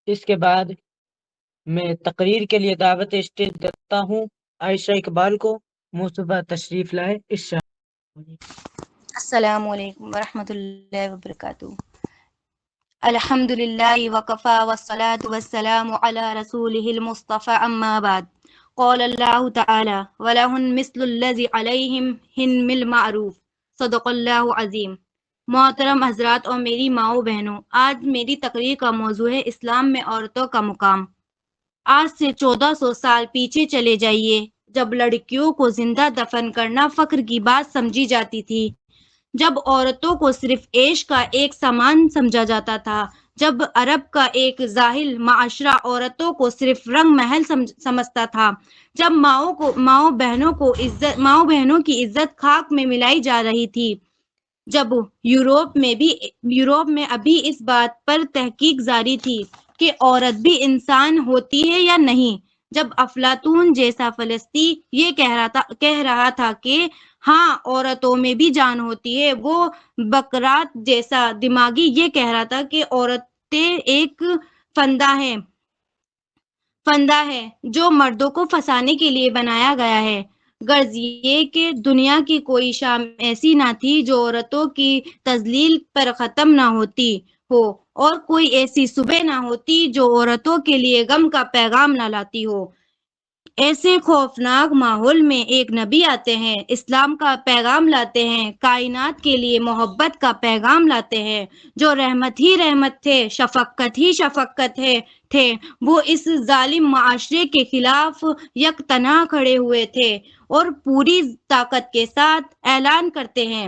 اس کے بعد میں تقریر کے لیے دعوت اسٹیج دیتا ہوں عائشہ اقبال کو۔ مصطفیٰ تشریف لائے ارشاد۔ السلام علیکم ورحمۃ اللہ وبرکاتہ۔ الحمد للہ وکفا والصلاة والسلام علی رسولہ المصطفى اما بعد۔ قال اللہ تعالی وَلَهُنْ مِثْلُ الَّذِي عَلَيْهِمْ بِالْمَعْرُوفِ صدق اللہ عظیم۔ محترم حضرات اور میری ماؤں بہنوں، آج میری تقریر کا موضوع ہے اسلام میں عورتوں کا مقام۔ آج سے 1400 سال پیچھے چلے جائیے، جب لڑکیوں کو زندہ دفن کرنا فخر کی بات سمجھی جاتی تھی، جب عورتوں کو صرف عیش کا ایک سامان سمجھا جاتا تھا، جب عرب کا ایک ظاہر معاشرہ عورتوں کو صرف رنگ محل سمجھتا تھا، جب ماؤں بہنوں کی عزت خاک میں ملائی جا رہی تھی، جب یورپ میں ابھی اس بات پر تحقیق جاری تھی کہ عورت بھی انسان ہوتی ہے یا نہیں، جب افلاطون جیسا فلسطی یہ کہہ رہا تھا کہ ہاں عورتوں میں بھی جان ہوتی ہے، وہ بکرات جیسا دماغی یہ کہہ رہا تھا کہ عورتیں ایک فندہ ہے جو مردوں کو پھنسانے کے لیے بنایا گیا ہے۔ غرض یہ کہ دنیا کی کوئی شام ایسی نہ تھی جو عورتوں کی تذلیل پر ختم نہ ہوتی ہو، اور کوئی ایسی صبح نہ ہوتی جو عورتوں کے لیے غم کا پیغام نہ لاتی ہو۔ ایسے خوفناک ماحول میں ایک نبی آتے ہیں، اسلام کا پیغام لاتے ہیں، کائنات کے لیے محبت کا پیغام لاتے ہیں، جو رحمت ہی رحمت تھے، شفقت ہی شفقت تھے۔ وہ اس ظالم معاشرے کے خلاف یک تنہا کھڑے ہوئے تھے اور پوری طاقت کے ساتھ اعلان کرتے ہیں،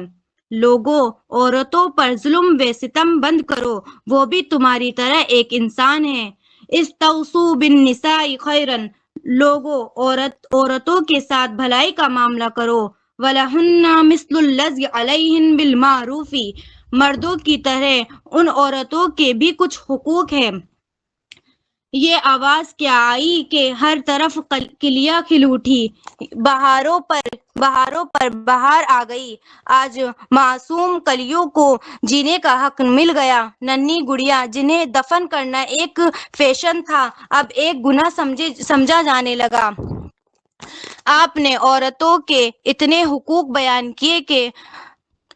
لوگوں عورتوں پر ظلم و ستم بند کرو، وہ بھی تمہاری طرح ایک انسان ہے۔ استوصوا بالنساء خیرا، لوگوں عورتوں کے ساتھ بھلائی کا معاملہ کرو۔ وَلَهُنَّ مِثْلُ الَّذِي عَلَيْهِنْ بِالْمَعْرُوفِ، مردوں کی طرح ان عورتوں کے بھی کچھ حقوق ہیں۔ یہ آواز کیا آئی کہ ہر طرف کلیاں کھل اٹھی، بہاروں پر بہار آ گئی، آج معصوم کلیوں کو جینے کا حق مل گیا۔ ننھی گڑیا جنہیں دفن کرنا ایک فیشن تھا، اب ایک گناہ سمجھا جانے لگا۔ آپ نے عورتوں کے اتنے حقوق بیان کیے کہ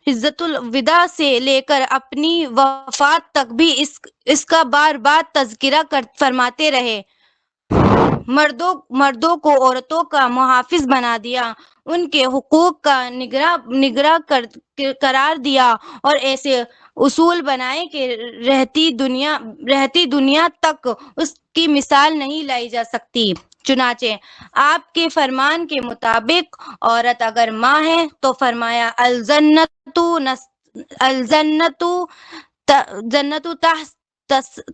حجۃ الوداع سے لے کر اپنی وفات تک بھی اس کا بار بار تذکرہ فرماتے رہے۔ مردوں کو عورتوں کا محافظ بنا دیا، ان کے حقوق کا نگراں قرار دیا اور ایسے اصول بنائے کہ رہتی دنیا تک اس کی مثال نہیں لائی جا سکتی۔ چنانچہ آپ کے فرمان کے مطابق عورت اگر ماں ہے تو فرمایا الجنت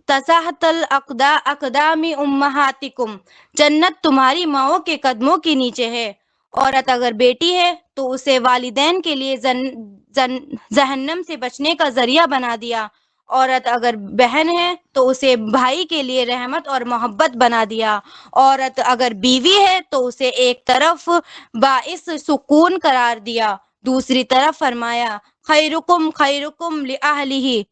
تحت اقدام امہاتکم، جنت تمہاری ماؤں کے قدموں کے نیچے ہے۔ عورت اگر بیٹی ہے تو اسے والدین کے لیے جہنم سے بچنے کا ذریعہ بنا دیا، عورت اگر بہن ہے تو اسے بھائی کے لیے رحمت اور محبت بنا دیا، عورت اگر بیوی ہے تو اسے ایک طرف باعث سکون قرار دیا، دوسری طرف فرمایا خیرکم لأہلہ،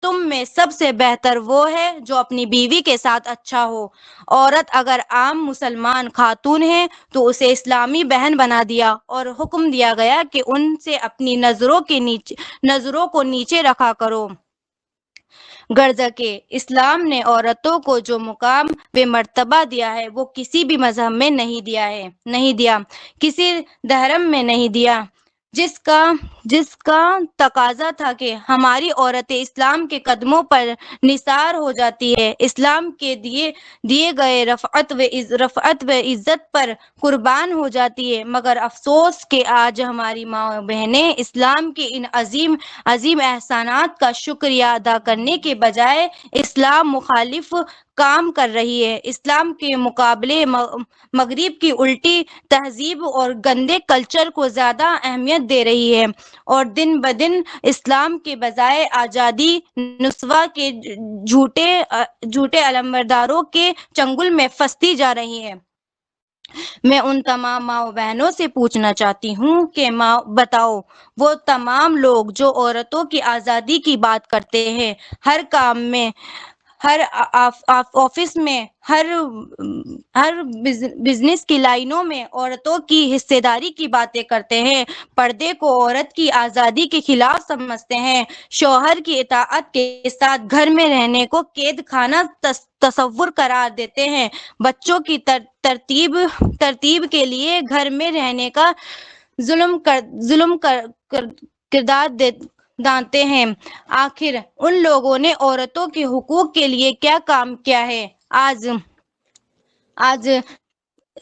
تم میں سب سے بہتر وہ ہے جو اپنی بیوی کے ساتھ اچھا ہو۔ عورت اگر عام مسلمان خاتون ہے تو اسے اسلامی بہن بنا دیا اور حکم دیا گیا کہ ان سے اپنی نظروں کو نیچے رکھا کرو۔ غرض کہ اسلام نے عورتوں کو جو مقام و مرتبہ دیا ہے وہ کسی بھی مذہب میں نہیں دیا، کسی دھرم میں نہیں دیا، جس کا تقاضا تھا کہ ہماری عورتیں اسلام کے قدموں پر نثار ہو جاتی ہے، اسلام کے دیے گئے رفعت و عزت پر قربان ہو جاتی ہے، مگر افسوس کہ آج ہماری ماں بہنیں اسلام کے ان عظیم احسانات کا شکریہ ادا کرنے کے بجائے اسلام مخالف کام کر رہی ہے، اسلام کے مقابلے مغرب کی الٹی تہذیب اور گندے کلچر کو زیادہ اہمیت دے رہی ہے، اور دن بدن اسلام کے بجائے آزادی نسواں کے جھوٹے علمبرداروں کے چنگل میں پھنستی جا رہی ہے۔ میں ان تمام ماؤں بہنوں سے پوچھنا چاہتی ہوں کہ بتاؤ، وہ تمام لوگ جو عورتوں کی آزادی کی بات کرتے ہیں، ہر کام میں ہر آفس میں، ہر بزنس کی لائنوں میں عورتوں کی حصہ داری کی باتیں کرتے ہیں، پردے کو عورت کی آزادی کے خلاف سمجھتے ہیں، شوہر کی اطاعت کے ساتھ گھر میں رہنے کو قید خانہ تصور قرار دیتے ہیں، بچوں کی ترتیب کے لیے گھر میں رہنے کا ظلم کردار دانتے ہیں۔ آخر ان لوگوں نے عورتوں کے حقوق کے لیے کیا کام کیا ہے؟ آج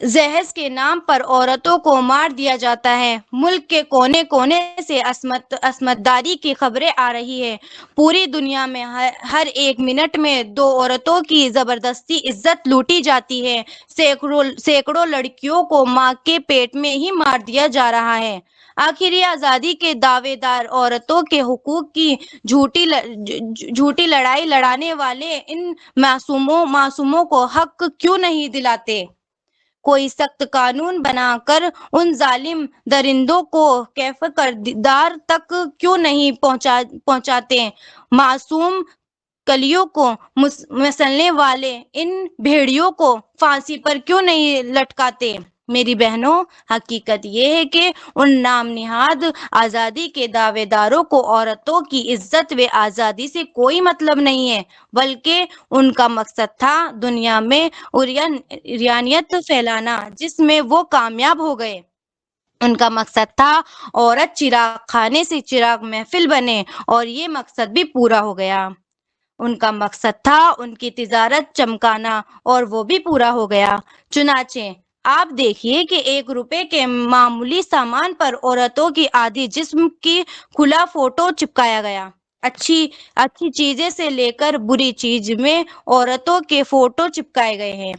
جہیز کے نام پر عورتوں کو مار دیا جاتا ہے، ملک کے کونے کونے سے عصمت داری کی خبریں آ رہی ہیں، پوری دنیا میں ہر ایک منٹ میں 2 عورتوں کی زبردستی عزت لوٹی جاتی ہے، سینکڑوں لڑکیوں کو ماں کے پیٹ میں ہی مار دیا جا رہا ہے۔ آخر یہ آزادی کے دعوے دار عورتوں کے حقوق کی جھوٹی لڑائی لڑانے والے ان معصوموں کو حق کیوں نہیں دلاتے؟ کوئی سخت قانون بنا کر ان ظالم درندوں کو کیف کردار تک کیوں نہیں پہنچاتے؟ معصوم کلیوں کو مسلنے والے ان بھیڑیوں کو پھانسی پر کیوں نہیں لٹکاتے؟ میری بہنوں، حقیقت یہ ہے کہ ان نام نہاد آزادی کے دعوے داروں کو عورتوں کی عزت و آزادی سے کوئی مطلب نہیں ہے، بلکہ ان کا مقصد تھا دنیا میں عریانیت پھیلانا، جس میں وہ کامیاب ہو گئے۔ ان کا مقصد تھا عورت چراغ خانے سے چراغ محفل بنے، اور یہ مقصد بھی پورا ہو گیا۔ ان کا مقصد تھا ان کی تجارت چمکانا، اور وہ بھی پورا ہو گیا۔ چنانچہ آپ دیکھیے کہ 1 روپے کے معمولی سامان پر عورتوں کی آدھی جسم کی کھلا فوٹو چپکایا گیا۔ اچھی چیزیں سے لے کر بری چیز میں عورتوں کے فوٹو چپکائے گئے ہیں،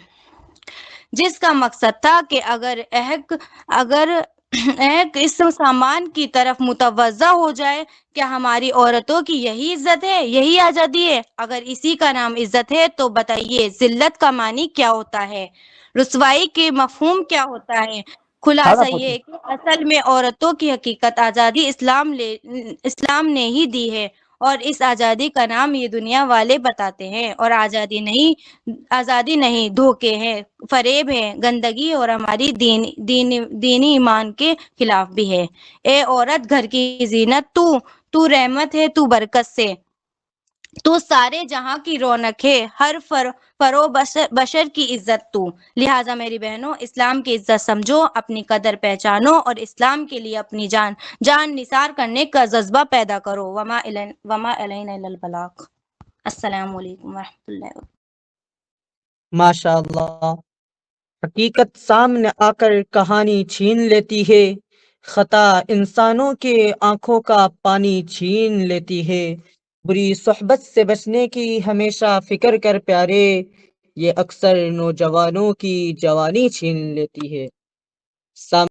جس کا مقصد تھا کہ اگر اس سامان کی طرف متوجہ ہو جائے، کیا ہماری عورتوں کی یہی عزت ہے، یہی آزادی ہے؟ اگر اسی کا نام عزت ہے تو بتائیے ذلت کا معنی کیا ہوتا ہے، رسوائی کے مفہوم کیا ہوتا ہے؟ خلاصہ یہ کہ اصل میں عورتوں کی حقیقت آزادی اسلام نے ہی دی ہے، اور اس آزادی کا نام یہ دنیا والے بتاتے ہیں، اور آزادی نہیں، دھوکے ہیں، فریب ہے، گندگی اور ہماری دینی ایمان کے خلاف بھی ہے۔ اے عورت گھر کی زینت، تو رحمت ہے، تو برکت سے، تو سارے جہاں کی رونق ہے، ہر فرو بشر کی عزت تو۔ لہٰذا میری بہنوں، اسلام کی عزت سمجھو، اپنی قدر پہچانو، اور اسلام کے لیے اپنی جان نثار کرنے کا جذبہ پیدا کرو۔ وما علینا الا البلاغ۔ السلام علیکم ورحمۃ اللہ وبرکاتہ۔ ماشاء اللہ، حقیقت سامنے آ کر کہانی چھین لیتی ہے، خطا انسانوں کے آنکھوں کا پانی چھین لیتی ہے، بری صحبت سے بچنے کی ہمیشہ فکر کر پیارے، یہ اکثر نوجوانوں کی جوانی چھین لیتی ہے۔